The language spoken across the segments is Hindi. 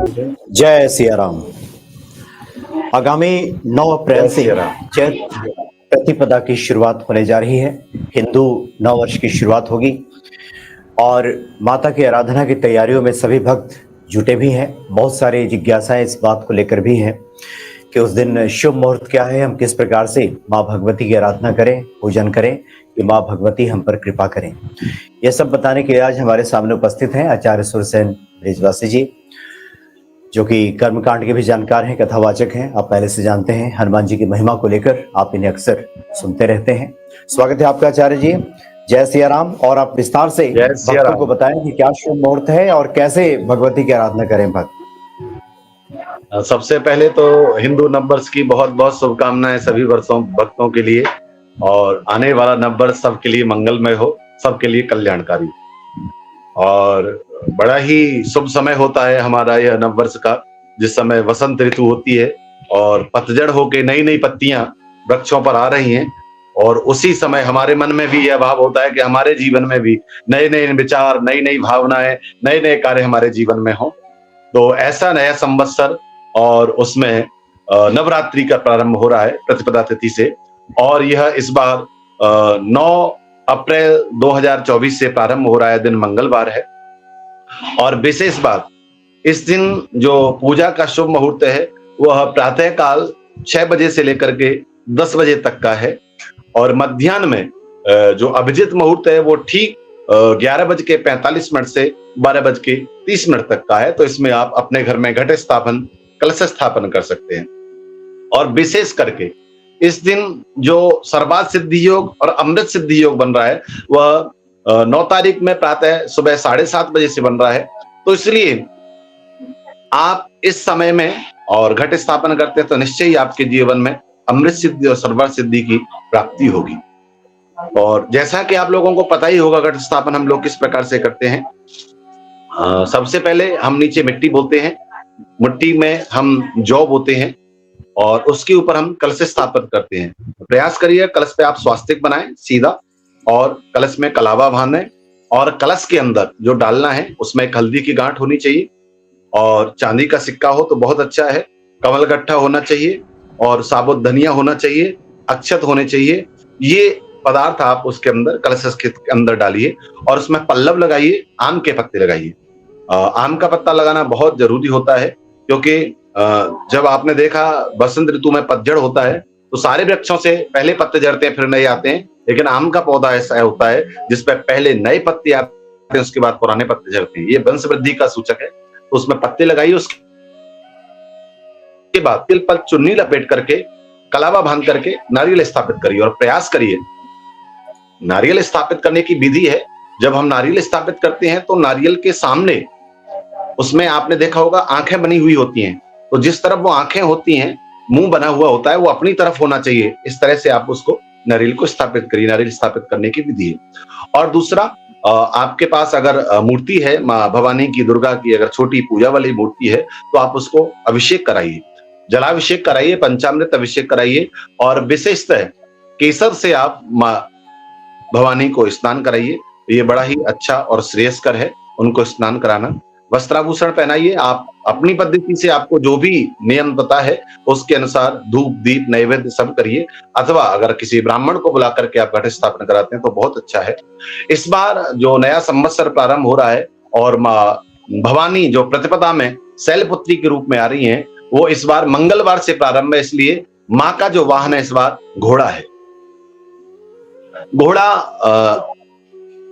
जय सिया राम। आगामी 9 अप्रैल से चैत प्रतिपदा की शुरुआत होने जा रही है। हिंदू नव वर्ष की शुरुआत होगी और माता की आराधना की तैयारियों में सभी भक्त जुटे भी हैं। बहुत सारी जिज्ञासाएं इस बात को लेकर भी हैं कि उस दिन शुभ मुहूर्त क्या है, हम किस प्रकार से माँ भगवती की आराधना करें, पूजन करें कि माँ भगवती हम पर कृपा करें। यह सब बताने के लिए आज हमारे सामने उपस्थित हैं आचार्य सुरसेन ब्रिजवासी जी, जो कि कर्मकांड के भी जानकार हैं, कथावाचक हैं। आप पहले से जानते हैं हनुमान जी की महिमा को लेकर आप इन्हें अक्सर सुनते रहते हैं। स्वागत है आपका आचार्य जी। जय सिया राम। और आप विस्तार से भक्तों को बताएं कि क्या शुभ मुहूर्त है और कैसे भगवती की आराधना करें भक्त। सबसे पहले तो हिंदू नववर्ष की बहुत बहुत शुभकामनाएं सभी वर्षों भक्तों के लिए, और आने वाला नववर्ष सबके लिए मंगलमय हो, सबके लिए कल्याणकारी। और बड़ा ही शुभ समय होता है हमारा यह नववर्ष का, जिस समय वसंत ऋतु होती है और पतझड़ होके नई नई पत्तियां वृक्षों पर आ रही हैं। और उसी समय हमारे मन में भी यह भाव होता है कि हमारे जीवन में भी नए नए विचार, नई नई भावनाएं, नए नए कार्य हमारे जीवन में हो। तो ऐसा नया संवत्सर, और उसमें नवरात्रि का प्रारंभ हो रहा है प्रतिपदा तिथि से, और यह इस बार 9 अप्रैल 2024 से प्रारंभ हो रहा है। दिन मंगलवार है और विशेष बात, इस दिन जो पूजा का शुभ मुहूर्त है वह प्रातः काल 6 बजे से लेकर के 10 बजे तक का है, और मध्याह्न में जो अभिजित मुहूर्त है वो ठीक 11:45 से 12:30 तक का है। तो इसमें आप अपने घर में घट स्थापन, कलश स्थापन कर सकते हैं। और विशेष करके इस दिन जो सर्वार्थ सिद्धि योग और अमृत सिद्धि योग बन रहा है वह 9 तारीख में प्रातः सुबह 7:30 बजे से बन रहा है। तो इसलिए आप इस समय में और घट स्थापन करते हैं तो निश्चय ही आपके जीवन में अमृत सिद्धि और सर्वार्थ सिद्धि की प्राप्ति होगी। और जैसा कि आप लोगों को पता ही होगा घट स्थापन हम लोग किस प्रकार से करते हैं। सबसे पहले हम नीचे मिट्टी बोते हैं, मिट्टी में हम जौ बोते हैं और उसके ऊपर हम कलश स्थापित करते हैं। प्रयास करिए कलश पे आप स्वास्तिक बनाएं सीधा, और कलश में कलावा बांधें, और कलश के अंदर जो डालना है उसमें एक हल्दी की गांठ होनी चाहिए, और चांदी का सिक्का हो तो बहुत अच्छा है, कमल गट्ठा होना चाहिए, और साबुत धनिया होना चाहिए, अक्षत होने चाहिए। ये पदार्थ आप उसके अंदर कलश के अंदर डालिए और उसमें पल्लव लगाइए, आम के पत्ते लगाइए। आम का पत्ता लगाना बहुत जरूरी होता है, क्योंकि जब आपने देखा बसंत ऋतु में पतझड़ होता है तो सारे वृक्षों से पहले पत्ते झड़ते हैं फिर नए आते हैं, लेकिन आम का पौधा ऐसा होता है जिसपे पहले नए पत्ते आते हैं उसके बाद पुराने पत्ते झड़ते हैं। ये वंश वृद्धि का सूचक है। तो उसमें पत्ते लगाइए, उसके बाद तिल पर चुन्नी लपेट करके कलावा बांध करके नारियल स्थापित करिए, और प्रयास करिए। नारियल स्थापित करने की विधि है, जब हम नारियल स्थापित करते हैं तो नारियल के सामने उसमें आपने देखा होगा आंखें बनी हुई होती हैं, तो जिस तरफ वो आंखें होती हैं, मुंह बना हुआ होता है, वो अपनी तरफ होना चाहिए। इस तरह से आप उसको नारियल को स्थापित करिए। नारियल स्थापित करने की विधि है। और दूसरा, आपके पास अगर मूर्ति है माँ भवानी की, दुर्गा की, अगर छोटी पूजा वाली मूर्ति है तो आप उसको अभिषेक कराइए, जलाभिषेक कराइए, पंचामृत अभिषेक कराइए, और विशेषतः केसर से आप माँ भवानी को स्नान कराइए। ये बड़ा ही अच्छा और श्रेयस्कर है उनको स्नान कराना। वस्त्राभूषण पहनाइए। आप अपनी पद्धति से, आपको जो भी नियम पता है उसके अनुसार धूप दीप नैवेद्य सब करिए, अथवा अगर किसी ब्राह्मण को बुला करके आप घट स्थापना कराते हैं तो बहुत अच्छा है। इस बार जो नया संवत्सर प्रारंभ हो रहा है और माँ भवानी जो प्रतिपदा में शैलपुत्री के रूप में आ रही हैं, वो इस बार मंगलवार से प्रारंभ है, इसलिए माँ का जो वाहन है इस बार घोड़ा है। घोड़ा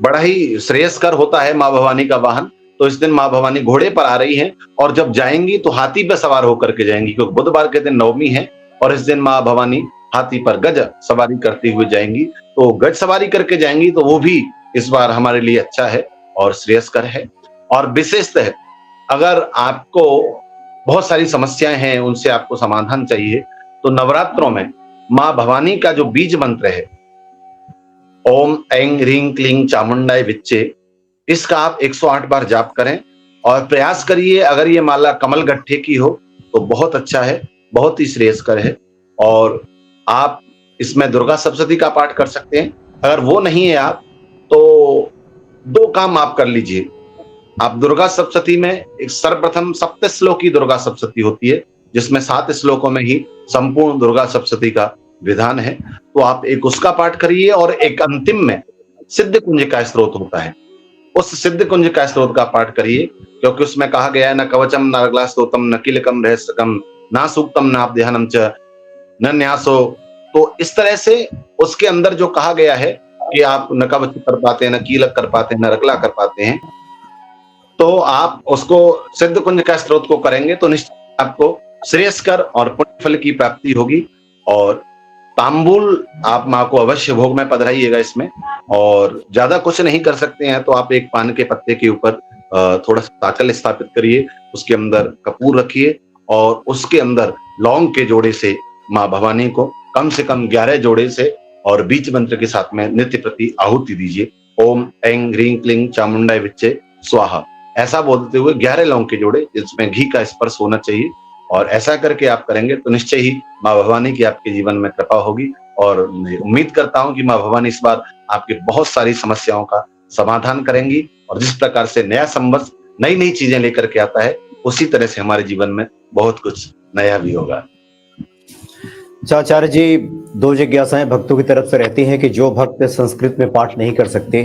बड़ा ही श्रेयस्कर होता है माँ भवानी का वाहन। तो इस दिन माँ भवानी घोड़े पर आ रही हैं, और जब जाएंगी तो हाथी पर सवार होकर के जाएंगी, क्योंकि बुधवार के दिन नवमी है और इस दिन माँ भवानी हाथी पर गज सवारी करते हुए जाएंगी। तो गज सवारी करके जाएंगी तो वो भी इस बार हमारे लिए अच्छा है और श्रेयस्कर है। और विशेषतः अगर आपको बहुत सारी समस्याएं हैं, उनसे आपको समाधान चाहिए, तो नवरात्रों में माँ भवानी का जो बीज मंत्र है, ओम ऐं ह्रीं क्लीं चामुंडाय विच्चे, इसका आप 108 बार जाप करें और प्रयास करिए। अगर ये माला कमल गट्ठे की हो तो बहुत अच्छा है, बहुत ही श्रेयस्कर है। और आप इसमें दुर्गा सप्तशती का पाठ कर सकते हैं। अगर वो नहीं है आप, तो 2 काम आप कर लीजिए। आप दुर्गा सप्तशती में एक सर्वप्रथम सप्त श्लोकी दुर्गा सप्तशती होती है, जिसमें 7 श्लोकों में ही संपूर्ण दुर्गा सप्तशती का विधान है। तो आप एक उसका पाठ करिए और एक अंतिम में सिद्ध कुंज का स्त्रोत होता है, उस सिद्ध कुंज का स्त्रोत का पाठ करिए, क्योंकि उसमें कहा गया है न कवचम न अगला स्तोतम न कीलकम रहस्यकम न सूक्तम न ध्यानम च न न्यासो। तो इस तरह से उसके अंदर जो कहा गया है कि आप न कवच कर पाते, न कीलक कर पाते, न रगला कर पाते हैं, तो आप उसको सिद्ध कुंज का स्त्रोत को करेंगे तो निश्चित आपको श्रेयस्कर और पुण्य फल की प्राप्ति होगी। और तांबूल आप माँ को अवश्य भोग में पधराइएगा इसमें, और ज्यादा कुछ नहीं कर सकते हैं तो आप एक पान के पत्ते के ऊपर थोड़ा सा ताकल स्थापित करिए, उसके अंदर कपूर रखिए और उसके अंदर लौंग के जोड़े से माँ भवानी को कम से कम 11 जोड़े से और बीज मंत्र के साथ में नित्य प्रति आहुति दीजिए। ओम ऐं ह्रीं क्लीं चामुंडाय विच्चे स्वाहा, ऐसा बोलते हुए 11 लौंग के जोड़े जिसमें घी का स्पर्श होना चाहिए। और ऐसा करके आप करेंगे तो निश्चय ही माँ भवानी की आपके जीवन में कृपा होगी। और मैं उम्मीद करता हूं कि माँ भवानी इस बार आपकी बहुत सारी समस्याओं का समाधान करेंगी, और जिस प्रकार से नया संवत्सर नई नई चीजें लेकर के आता है, उसी तरह से हमारे जीवन में बहुत कुछ नया भी होगा। आचार्य जी, 2 जिज्ञासाएं भक्तों की तरफ से रहती हैं कि जो भक्त संस्कृत में पाठ नहीं कर सकते,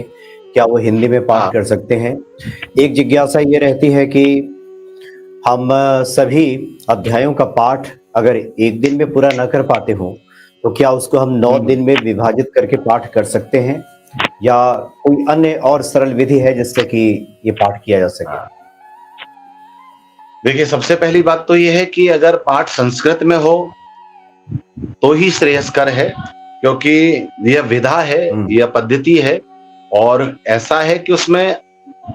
क्या वो हिंदी में पाठ कर सकते हैं? एक जिज्ञासा ये रहती है कि हम सभी अध्यायों का पाठ अगर एक दिन में पूरा न कर पाते हो, तो क्या उसको हम 9 दिन में विभाजित करके पाठ कर सकते हैं, या कोई अन्य और सरल विधि है जिससे कि ये पाठ किया जा सके? देखिए, सबसे पहली बात तो ये है कि अगर पाठ संस्कृत में हो तो ही श्रेयस्कर है, क्योंकि यह विधा है, यह पद्धति है, और ऐसा है कि उसमें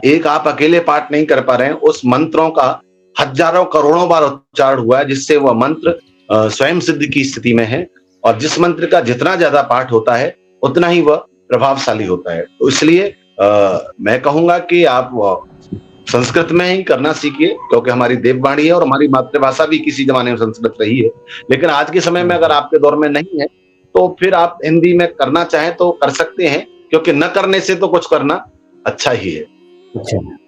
एक आप अकेले पाठ नहीं कर पा रहे हैं, उस मंत्रों का हजारों करोड़ों बार उच्चारण हुआ है, जिससे वह मंत्र स्वयं सिद्ध की स्थिति में है। और जिस मंत्र का जितना ज्यादा पाठ होता है उतना ही वह प्रभावशाली होता है। तो इसलिए मैं कहूंगा कि आप संस्कृत में ही करना सीखिए, क्योंकि हमारी देववाणी है और हमारी मातृभाषा भी किसी जमाने में संस्कृत रही है। लेकिन आज के समय में अगर आपके दौर में नहीं है तो फिर आप हिंदी में करना चाहें तो कर सकते हैं, क्योंकि न करने से तो कुछ करना अच्छा ही है।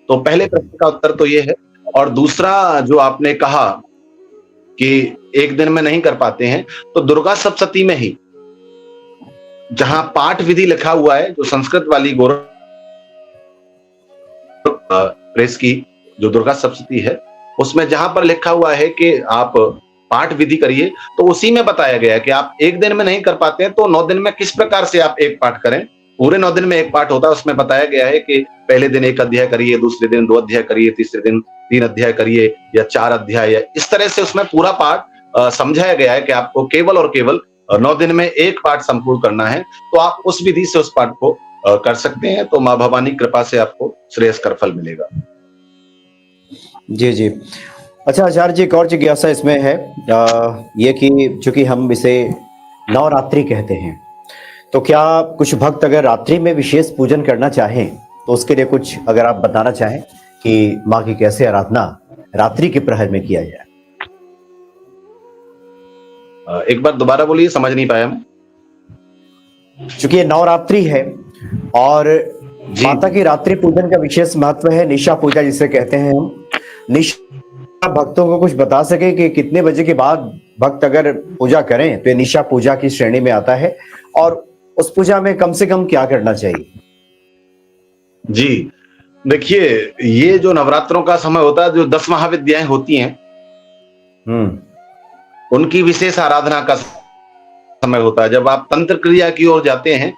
तो पहले प्रश्न का उत्तर तो ये है। और दूसरा जो आपने कहा कि एक दिन में नहीं कर पाते हैं, तो दुर्गा सप्तशती में ही जहां पाठ विधि लिखा हुआ है, जो संस्कृत वाली गौरव प्रेस की जो दुर्गा सप्तशती है, उसमें जहां पर लिखा हुआ है कि आप पाठ विधि करिए, तो उसी में बताया गया है कि आप एक दिन में नहीं कर पाते हैं तो 9 दिन में किस प्रकार से आप एक पाठ करें। पूरे 9 दिन में एक पाठ होता है, उसमें बताया गया है कि पहले दिन 1 अध्याय करिए, दूसरे दिन 2 अध्याय करिए, तीसरे दिन 3 अध्याय करिए, या 4 अध्याय, या इस तरह से उसमें पूरा पाठ समझाया गया है कि आपको केवल और केवल 9 दिन में एक पाठ संपूर्ण करना है। तो आप उस विधि से उस पाठ को कर सकते हैं, तो माँ भवानी कृपा से आपको श्रेयस्कर फल मिलेगा। जी जी। अच्छा आचार्य जी, एक और जिज्ञासा इसमें है ये कि चूंकि हम इसे नवरात्रि कहते हैं, तो क्या कुछ भक्त अगर रात्रि में विशेष पूजन करना चाहें तो उसके लिए कुछ अगर आप बताना चाहें कि माँ की कैसे आराधना रात्रि के प्रहर में किया जाए? एक बार दोबारा बोलिए, समझ नहीं पाया मैं। चूंकि ये नवरात्रि है और माता की रात्रि पूजन का विशेष महत्व है, निशा पूजा जिसे कहते हैं हम। निशा भक्तों को कुछ बता सके कि कितने बजे के बाद भक्त अगर पूजा करें तो ये निशा पूजा की श्रेणी में आता है, और उस पूजा में कम से कम क्या करना चाहिए? जी देखिए, ये जो नवरात्रों का समय होता है, जो 10 महाविद्याएं होती हैं, उनकी विशेष आराधना का समय होता है। जब आप तंत्र क्रिया की ओर जाते हैं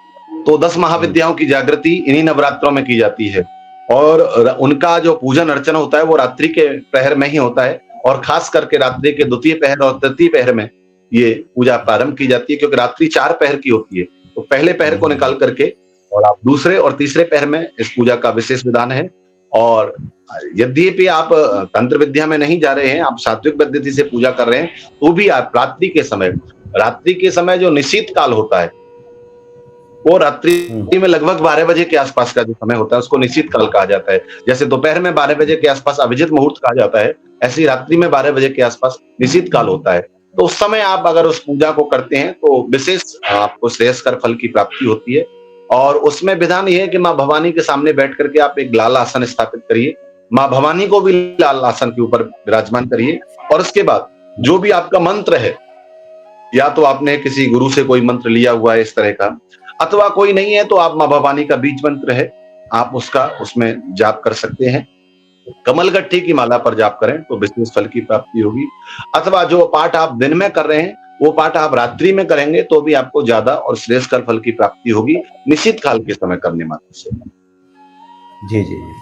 तो 10 महाविद्याओं की जागृति इन्हीं नवरात्रों में की जाती है, और उनका जो पूजन अर्चना होता है वो रात्रि के प्रहर में ही होता है, और खास करके रात्रि के द्वितीय पहर और तृतीय पहर में ये पूजा प्रारंभ की जाती है, क्योंकि रात्रि 4 पहर की होती है। तो पहले पहर को निकाल करके और आप दूसरे और तीसरे पहर में इस पूजा का विशेष विधान है। और यद्यपि आप तंत्र विद्या में नहीं जा रहे हैं, आप सात्विक पद्धति से पूजा कर रहे हैं, तो भी आप रात्रि के समय जो निशीत काल होता है, वो रात्रि में लगभग 12 बजे के आसपास का जो समय होता है उसको निशीत काल कहा जाता है। जैसे दोपहर में 12 बजे के आसपास अभिजित मुहूर्त कहा जाता है, ऐसी रात्रि में 12 बजे के आसपास निशीत काल होता है। तो उस समय आप अगर उस पूजा को करते हैं तो विशेष आपको श्रेयस्कर फल की प्राप्ति होती है। और उसमें विधान ये है कि माँ भवानी के सामने बैठ करके आप एक लाल आसन स्थापित करिए, माँ भवानी को भी लाल आसन के ऊपर विराजमान करिए। और उसके बाद जो भी आपका मंत्र है, या तो आपने किसी गुरु से कोई मंत्र लिया हुआ है इस तरह का, अथवा कोई नहीं है तो आप माँ भवानी का बीज मंत्र है, आप उसका उसमें जाप कर सकते हैं। कमलगट्टी की माला पर जाप करें तो विशेष फल की प्राप्ति होगी। अथवा जो पाठ आप दिन में कर रहे हैं वो पाठ आप रात्रि में करेंगे तो भी आपको ज्यादा और श्रेष्ठकर फल की प्राप्ति होगी, निश्चित काल के समय करने मात्र से। जी जी जी,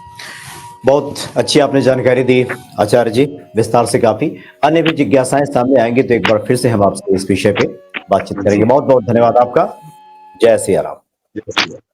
बहुत अच्छी आपने जानकारी दी आचार्य जी, विस्तार से काफी। अन्य भी जिज्ञासाएं सामने आएंगी तो एक बार फिर से हम आपसे इस विषय पे बातचीत करेंगे। बहुत बहुत धन्यवाद आपका। जय सिया राम। जय श्री राम।